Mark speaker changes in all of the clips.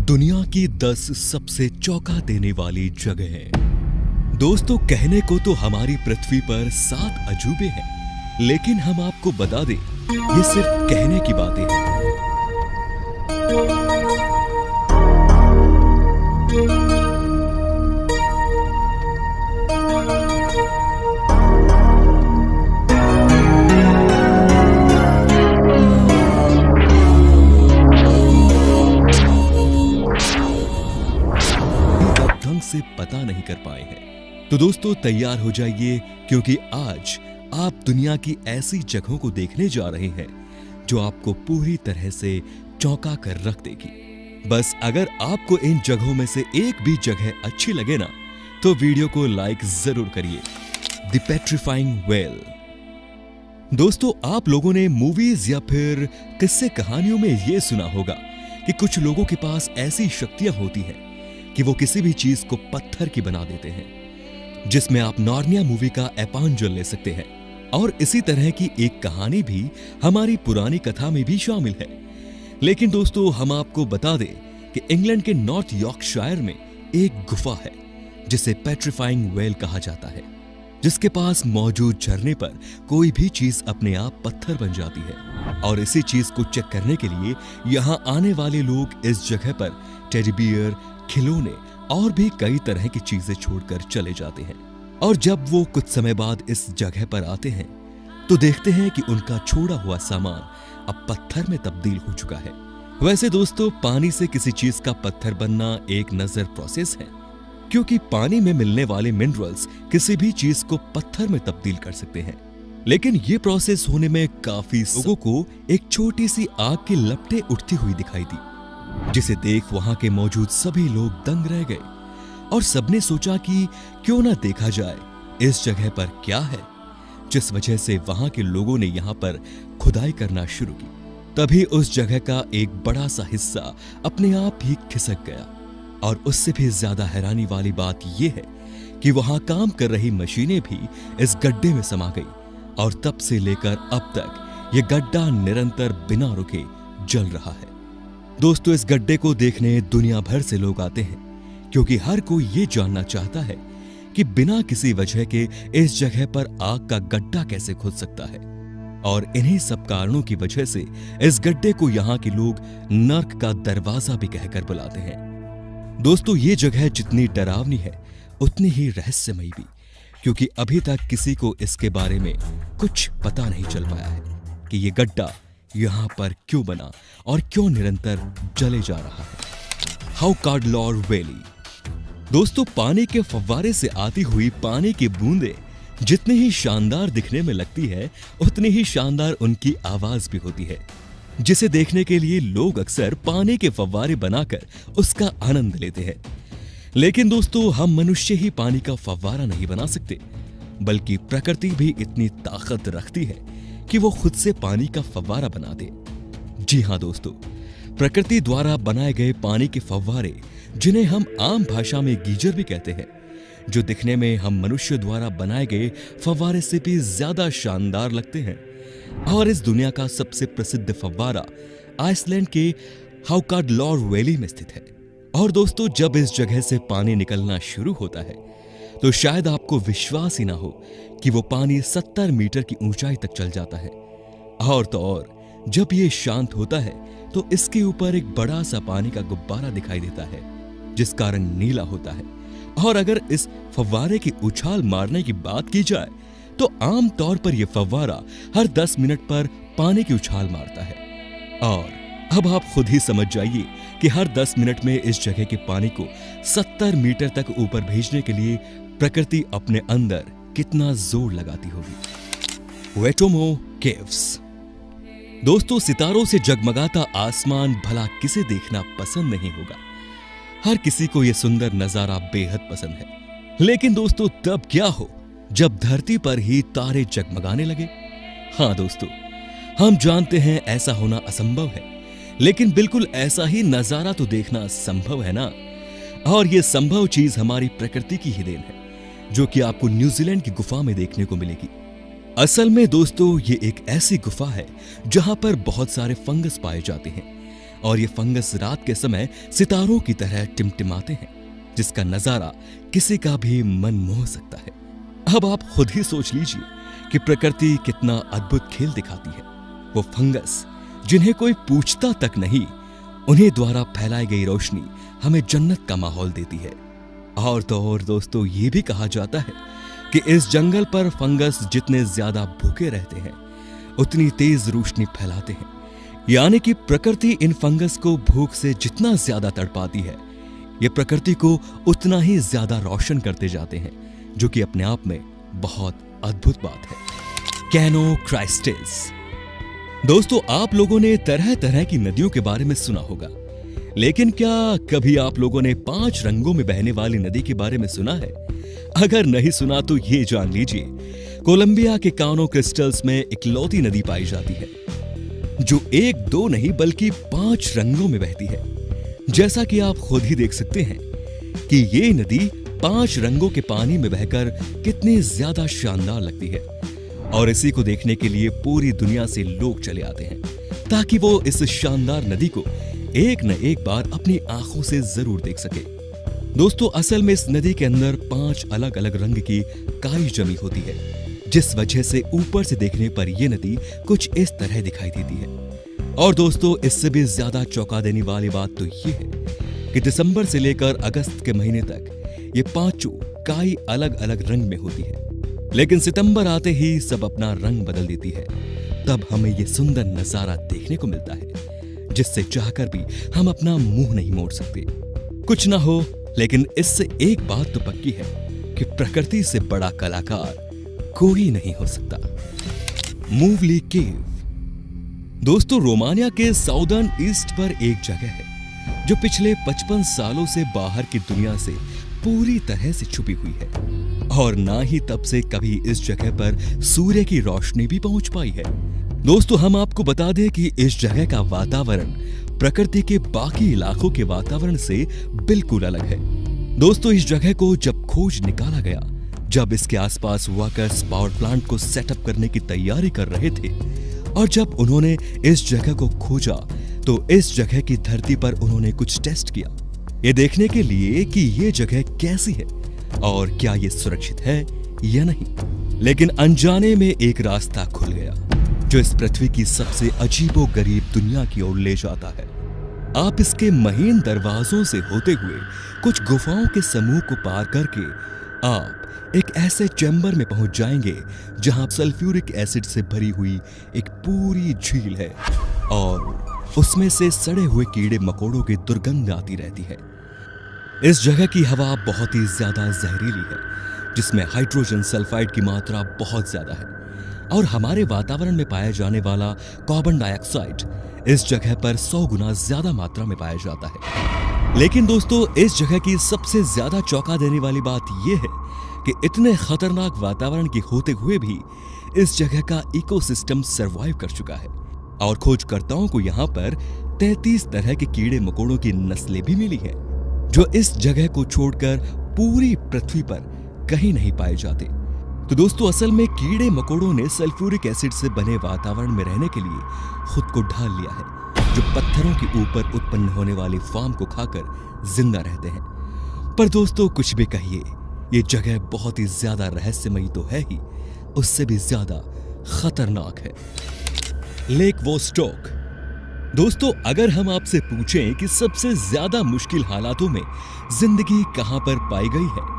Speaker 1: दुनिया की 10 सबसे चौंका देने वाली जगहें। दोस्तों, कहने को तो हमारी पृथ्वी पर 7 अजूबे हैं, लेकिन हम आपको बता दें, ये सिर्फ कहने की बातें हैं। ढंग से पता नहीं कर पाए हैं। तो दोस्तों, तैयार हो जाइए, क्योंकि आज आप दुनिया की ऐसी जगहों को देखने जा रहे हैं जो आपको पूरी तरह से चौंका कर रख देगी। बस अगर आपको इन जगहों में से एक भी जगह अच्छी लगे ना, तो वीडियो को लाइक जरूर करिए। The petrifying well. दोस्तों, आप लोगों ने मूवीज या फिर किस्से कहानियों में यह सुना होगा कि कुछ लोगों के पास ऐसी शक्तियां होती हैं कि वो किसी भी चीज को पत्थर की बना देते हैं, जिसमें आप नार्निया मूवी का एपांजल ले सकते हैं। और इसी तरह की एक कहानी भी हमारी पुरानी कथा में भी शामिल है। लेकिन दोस्तों, हम आपको बता दें कि इंग्लैंड के नॉर्थ यॉर्कशायर में एक गुफा है जिसे पेट्रीफाइंग वेल कहा जाता है, जिसके पास मौजूद झरने पर कोई भी चीज अपने आप पत्थर बन जाती है। और इसी चीज को चेक करने के लिए यहां आने वाले लोग इस जगह पर टेडी बियर, खिलौने और भी कई तरह की चीजें छोड़कर चले जाते हैं। और जब वो कुछ समय बाद इस जगह पर आते हैं तो देखते हैं कि उनका छोड़ा हुआ सामान अब पत्थर में तब्दील हो चुका है। वैसे दोस्तों, पानी से किसी चीज का पत्थर बनना एक नजर प्रोसेस है, क्योंकि पानी में मिलने वाले मिनरल्स किसी भी चीज को पत्थर में तब्दील कर सकते हैं। लेकिन ये प्रोसेस होने में काफी लोगों को एक छोटी सी आग की लपटें उठती हुई दिखाई दी, जिसे देख वहां के मौजूद सभी लोग दंग रह गए और सबने सोचा कि क्यों ना देखा जाए इस जगह पर क्या है, जिस वजह से वहां के लोगों ने यहां पर खुदाई करना शुरू की। तभी उस जगह का एक बड़ा सा हिस्सा अपने आप ही खिसक गया। और उससे भी ज्यादा हैरानी वाली बात यह है कि वहां काम कर रही मशीनें भी इस गड्ढे में समा गई, और तब से लेकर अब तक यह गड्ढा निरंतर बिना रुके जल रहा है। दोस्तों, इस गड्ढे को देखने दुनिया भर से लोग आते हैं, क्योंकि हर कोई ये जानना चाहता है कि बिना किसी वजह के इस जगह पर आग का गड्ढा कैसे खुद सकता है। और इन्हीं सब कारणों की वजह से इस गड्ढे को यहाँ के लोग नर्क का दरवाजा भी कहकर बुलाते हैं। दोस्तों, ये जगह जितनी डरावनी है उतनी ही रहस्यमयी भी, क्योंकि अभी तक किसी को इसके बारे में कुछ पता नहीं चल पाया है कि ये गड्ढा यहां पर क्यों बना और क्यों निरंतर जले जा रहा है। हाउकार्डलॉर वैली। दोस्तों, पानी के फव्वारे से आती हुई पानी की बूंदें जितनी ही शानदार दिखने में लगती है, उतनी ही शानदार उनकी आवाज भी होती है, जिसे देखने के लिए लोग अक्सर पानी के फव्वारे बनाकर उसका आनंद लेते हैं। लेकिन दोस्तों, हम मनुष्य ही पानी का फव्वारा नहीं बना सकते, बल्कि प्रकृति भी इतनी ताकत रखती है कि वो खुद से पानी का फव्वारा बना दे। जी हां दोस्तों, प्रकृति द्वारा बनाए गए पानी के फव्वारे, जिन्हें हम आम भाषा में गीजर भी कहते हैं, जो दिखने में हम मनुष्य द्वारा बनाए गए फव्वारे से भी ज्यादा शानदार लगते हैं। और इस दुनिया का सबसे प्रसिद्ध फव्वारा आइसलैंड के हाउकार्डलॉर वैली में स्थित है। और दोस्तों, जब इस जगह से पानी निकलना शुरू होता है तो शायद आपको विश्वास ही ना हो कि वो पानी 70 मीटर की ऊंचाई तक चल जाता है। और तो और जब ये शांत होता है तो इसके ऊपर एक बड़ा सा पानी का गुब्बारा दिखाई देता है, जिसका रंग नीला होता है। और अगर इस फव्वारे की उछाल मारने की बात की जाए तो आम तौर पर यह फव्वारा हर 10 मिनट पर पानी की उछाल मारता है। और अब आप खुद ही समझ जाइए कि हर 10 मिनट में इस जगह के पानी को 70 मीटर तक ऊपर भेजने के लिए प्रकृति अपने अंदर कितना जोर लगाती होगी। वेटोमो केव्स। दोस्तों, सितारों से जगमगाता आसमान भला किसे देखना पसंद नहीं होगा। हर किसी को यह सुंदर नजारा बेहद पसंद है। लेकिन दोस्तों, तब क्या हो जब धरती पर ही तारे जगमगाने लगे। हाँ दोस्तों, हम जानते हैं ऐसा होना असंभव है, लेकिन बिल्कुल ऐसा ही नजारा तो देखना संभव है ना। और यह संभव चीज हमारी प्रकृति की ही देन है, जो कि आपको न्यूजीलैंड की गुफा में देखने को मिलेगी। असल में दोस्तों, ये एक ऐसी गुफा है जहां पर बहुत सारे फंगस पाए जाते हैं और ये फंगस रात के समय सितारों की तरह टिमटिमाते हैं, जिसका नजारा किसी का भी मन मोह सकता है। अब आप खुद ही सोच लीजिए कि प्रकृति कितना अद्भुत खेल दिखाती है। वो फंगस जिन्हें कोई पूछता तक नहीं, उन्हें द्वारा फैलाई गई रोशनी हमें जन्नत का माहौल देती है। और तो और दोस्तों, ये भी कहा जाता है कि इस जंगल पर फंगस जितने ज्यादा भूखे रहते हैं, उतनी तेज रोशनी फैलाते हैं। यानी कि प्रकृति इन फंगस को भूख से जितना ज्यादा तड़पाती है, ये प्रकृति को उतना ही ज्यादा रोशन करते जाते हैं, जो कि अपने आप में बहुत अद्भुत बात है। कैनोक्राइस्टिस। दोस्तों, आप लोगों ने तरह तरह की नदियों के बारे में सुना होगा, लेकिन क्या कभी आप लोगों ने 5 रंगों में बहने वाली नदी के बारे में सुना है? अगर नहीं सुना तो ये जान लीजिए, कोलंबिया के कानो क्रिस्टल्स में इकलौती नदी पाई जाती है जो 1-2 नहीं बल्कि 5 रंगों में बहती है। जैसा कि आप खुद ही देख सकते हैं कि ये नदी 5 रंगों के पानी में बहकर कितनी ज्यादा शानदार लगती है, और इसी को देखने के लिए पूरी दुनिया से लोग चले आते हैं ताकि वो इस शानदार नदी को एक न एक बार अपनी आंखों से जरूर देख सके। दोस्तों, असल में इस नदी के अंदर 5 अलग अलग रंग की काई जमी होती है, जिस वजह से ऊपर से देखने पर यह नदी कुछ इस तरह दिखाई देती है। और दोस्तों, इससे भी ज्यादा चौंका देने वाली बात तो यह है कि दिसंबर से लेकर अगस्त के महीने तक ये 5 काई अलग अलग रंग में होती है, लेकिन सितंबर आते ही सब अपना रंग बदल देती है। तब हमें ये सुंदर नजारा देखने को मिलता है, जिससे चाहकर भी हम अपना मुंह नहीं मोड़ सकते। कुछ ना हो, लेकिन इससे एक बात तो पक्की है कि प्रकृति से बड़ा कलाकार कोई नहीं हो सकता। मूवली केव। दोस्तों, रोमानिया के साउदर्न ईस्ट पर एक जगह है जो पिछले 55 सालों से बाहर की दुनिया से पूरी तरह से छुपी हुई है, और ना ही तब से कभी इस जगह पर सूर्य की रोशनी भी पहुंच पाई है। दोस्तों, हम आपको बता दें कि इस जगह का वातावरण प्रकृति के बाकी इलाकों के वातावरण से बिल्कुल अलग है। दोस्तों, इस जगह को जब खोज निकाला गया, जब इसके आसपास वर्कर्स पावर प्लांट को सेटअप करने की तैयारी कर रहे थे, और जब उन्होंने इस जगह को खोजा तो इस जगह की धरती पर उन्होंने कुछ टेस्ट किया, ये देखने के लिए कि ये जगह कैसी है और क्या ये सुरक्षित है या नहीं। लेकिन अनजाने में एक रास्ता खुल गया जो इस पृथ्वी की सबसे अजीबोगरीब दुनिया की ओर ले जाता है। आप इसके महीन दरवाजों से होते हुए कुछ गुफाओं के समूह को पार करके आप एक ऐसे चैम्बर में पहुंच जाएंगे जहां सल्फ्यूरिक एसिड से भरी हुई एक पूरी झील है, और उसमें से सड़े हुए कीड़े मकोड़ों की दुर्गंध आती रहती है। इस जगह की हवा बहुत ही ज्यादा जहरीली है, जिसमें हाइड्रोजन सल्फाइड की मात्रा बहुत ज्यादा है, और हमारे वातावरण में पाया जाने वाला कार्बन डाइऑक्साइड इस जगह पर 100 गुना ज्यादा मात्रा में पाया जाता है। लेकिन दोस्तों, इस जगह की सबसे ज्यादा चौंका देने वाली बात यह है कि इतने खतरनाक वातावरण के होते हुए भी इस जगह का इकोसिस्टम सरवाइव कर चुका है, और खोजकर्ताओं को यहाँ पर 33 तरह के कीड़े मकोड़ों की नस्लें भी मिली हैं, जो इस जगह को छोड़कर पूरी पृथ्वी पर कहीं नहीं पाए जाते। तो दोस्तों, असल में कीड़े मकोड़ों ने सल्फ्यूरिक एसिड से बने वातावरण में रहने के लिए खुद को ढाल लिया है, जो पत्थरों के ऊपर उत्पन्न होने वाली फार्म को खाकर जिंदा रहते हैं। पर दोस्तों, कुछ भी कहिए, ये जगह बहुत ही ज्यादा रहस्यमयी तो है ही, उससे भी ज्यादा खतरनाक है। Lake Vostok. दोस्तों, अगर हम आपसे पूछें कि सबसे ज्यादा मुश्किल हालातों में जिंदगी कहां पर पाई गई है,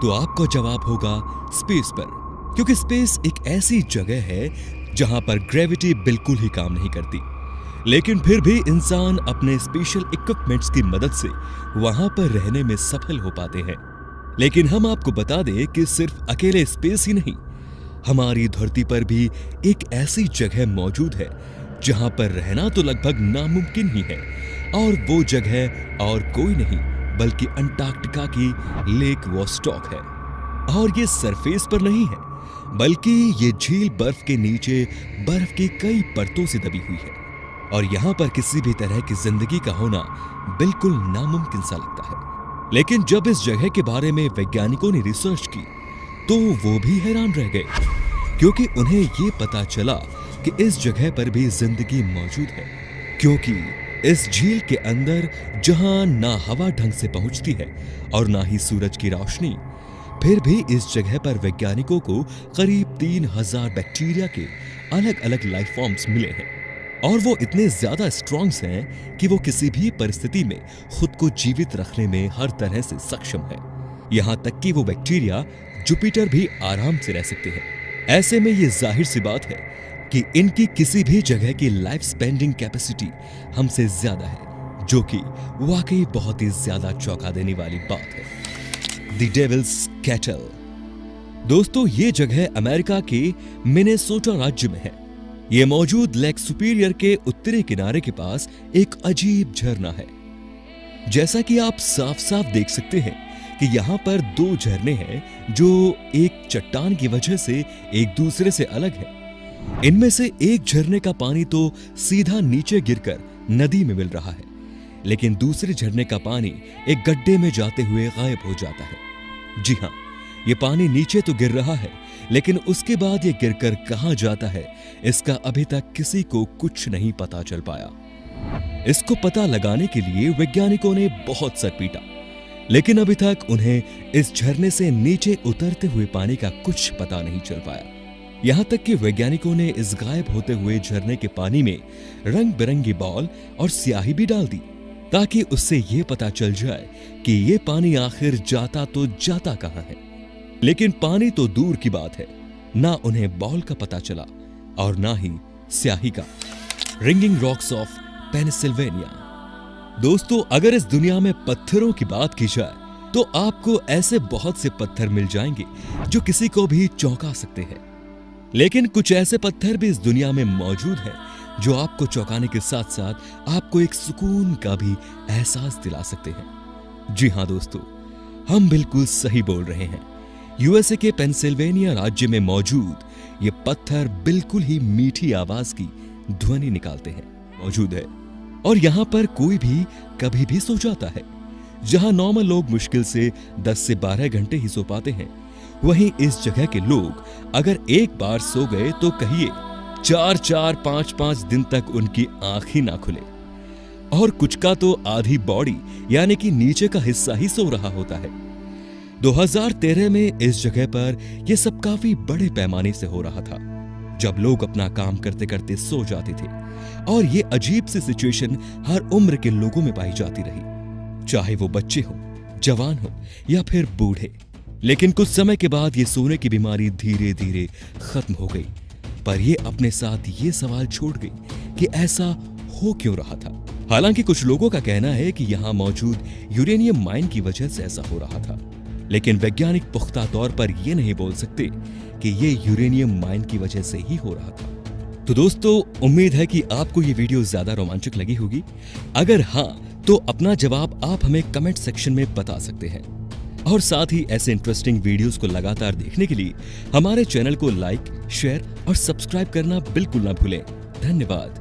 Speaker 1: तो आपका जवाब होगा स्पेस पर, क्योंकि स्पेस एक ऐसी जगह है जहां पर ग्रेविटी बिल्कुल ही काम नहीं करती, लेकिन फिर भी इंसान अपने स्पेशल इक्विपमेंट्स की मदद से वहां पर रहने में सफल हो पाते हैं। लेकिन हम आपको बता दें कि सिर्फ अकेले स्पेस ही नहीं, हमारी धरती पर भी एक ऐसी जगह मौजूद है जहां पर रहना तो लगभग नामुमकिन ही है, और वो जगह और कोई नहीं बल्कि अंटार्कटिका की लेक वोस्टॉक है। और ये सरफेस पर नहीं है, बल्कि ये झील बर्फ के नीचे बर्फ की कई परतों से दबी हुई है, और यहाँ पर किसी भी तरह की जिंदगी का होना बिल्कुल नामुमकिन सा लगता है। लेकिन जब इस जगह के बारे में वैज्ञानिकों ने रिसर्च की, तो वो भी हैरान रह गए, क्योंकि उन्हें ये पता चला कि इस जगह पर भी जिंदगी मौजूद है, क्योंकि इस झील के अंदर जहां ना हवा ढंग से पहुंचती है और ना ही सूरज की रोशनी, फिर भी इस जगह पर वैज्ञानिकों को करीब 3000 बैक्टीरिया के अलग अलग लाइफ फॉर्म्स मिले हैं और वो इतने ज्यादा स्ट्रॉन्ग्स हैं कि वो किसी भी परिस्थिति में खुद को जीवित रखने में हर तरह से सक्षम है। यहां तक कि वो बैक्टीरिया जुपिटर भी आराम से रह सकते हैं। ऐसे में ये जाहिर सी बात है कि इनकी किसी भी जगह की लाइफ स्पेंडिंग कैपेसिटी हमसे ज्यादा है, जो कि वाकई बहुत ही ज्यादा चौंका देने वाली बात है। The devil's cattle. दोस्तों, ये जगह अमेरिका के मिनेसोटा राज्य में है। ये मौजूद लेक सुपीरियर के उत्तरी किनारे के पास एक अजीब झरना है। जैसा कि आप साफ साफ देख सकते हैं कि यहाँ पर दो झरने हैं जो एक चट्टान की वजह से एक दूसरे से अलग है। इनमें से एक झरने का पानी तो सीधा नीचे गिरकर नदी में मिल रहा है, लेकिन दूसरे झरने का पानी एक गड्ढे में जाते हुए गायब हो जाता है। जी हाँ, ये पानी नीचे तो गिर रहा है, लेकिन उसके बाद ये गिरकर कहां जाता है इसका अभी तक किसी को कुछ नहीं पता चल पाया। इसको पता लगाने के लिए वैज्ञानिकों ने बहुत सर पीटा, लेकिन अभी तक उन्हें इस झरने से नीचे उतरते हुए पानी का कुछ पता नहीं चल पाया। यहां तक कि वैज्ञानिकों ने इस गायब होते हुए झरने के पानी में रंग बिरंगी बॉल और स्याही भी डाल दी, ताकि उससे यह पता चल जाए कि ये पानी आखिर जाता तो जाता कहां है। लेकिन पानी तो दूर की बात है, ना उन्हें बॉल का पता चला और ना ही स्याही का। Ringing rocks of Pennsylvania. दोस्तों, अगर इस दुनिया में पत्थरों की बात की जाए तो आपको ऐसे बहुत से पत्थर मिल जाएंगे जो किसी को भी चौंका सकते हैं, लेकिन कुछ ऐसे पत्थर भी इस दुनिया में मौजूद हैं जो आपको चौंकाने के साथ साथ आपको एक सुकून का भी एहसास दिला सकते हैं। जी हां दोस्तों, हम बिल्कुल सही बोल रहे हैं। यूएसए के पेंसिल्वेनिया राज्य में मौजूद ये पत्थर बिल्कुल ही मीठी आवाज की ध्वनि निकालते हैं मौजूद है, और यहाँ पर कोई भी कभी भी सो जाता है। जहां नॉर्मल लोग मुश्किल से 10 से 12 घंटे ही सो पाते हैं, वहीं इस जगह के लोग अगर एक बार सो गए तो कहिए 4-4, 5-5 दिन तक उनकी आंख ही ना खुले, और कुछ का तो आधी बॉडी यानी कि नीचे का हिस्सा ही सो रहा होता है। 2013 में इस जगह पर यह सब काफी बड़े पैमाने से हो रहा था, जब लोग अपना काम करते करते सो जाते थे, और ये अजीब सी सिचुएशन हर उम्र के लोगों में पाई जाती रही, चाहे वो बच्चे हो, जवान हो या फिर बूढ़े। लेकिन कुछ समय के बाद ये सोने की बीमारी धीरे धीरे खत्म हो गई, पर ये अपने साथ ये सवाल छोड़ गई कि ऐसा हो क्यों रहा था। हालांकि कुछ लोगों का कहना है कि यहाँ मौजूद यूरेनियम माइन की वजह से ऐसा हो रहा था, लेकिन वैज्ञानिक पुख्ता तौर पर यह नहीं बोल सकते कि ये यूरेनियम माइन की वजह से ही हो रहा था। तो दोस्तों, उम्मीद है कि आपको ये वीडियो ज्यादा रोमांचक लगी होगी। अगर हाँ, तो अपना जवाब आप हमें कमेंट सेक्शन में बता सकते हैं, और साथ ही ऐसे इंटरेस्टिंग वीडियोस को लगातार देखने के लिए हमारे चैनल को लाइक, शेयर और सब्सक्राइब करना बिल्कुल ना भूलें। धन्यवाद।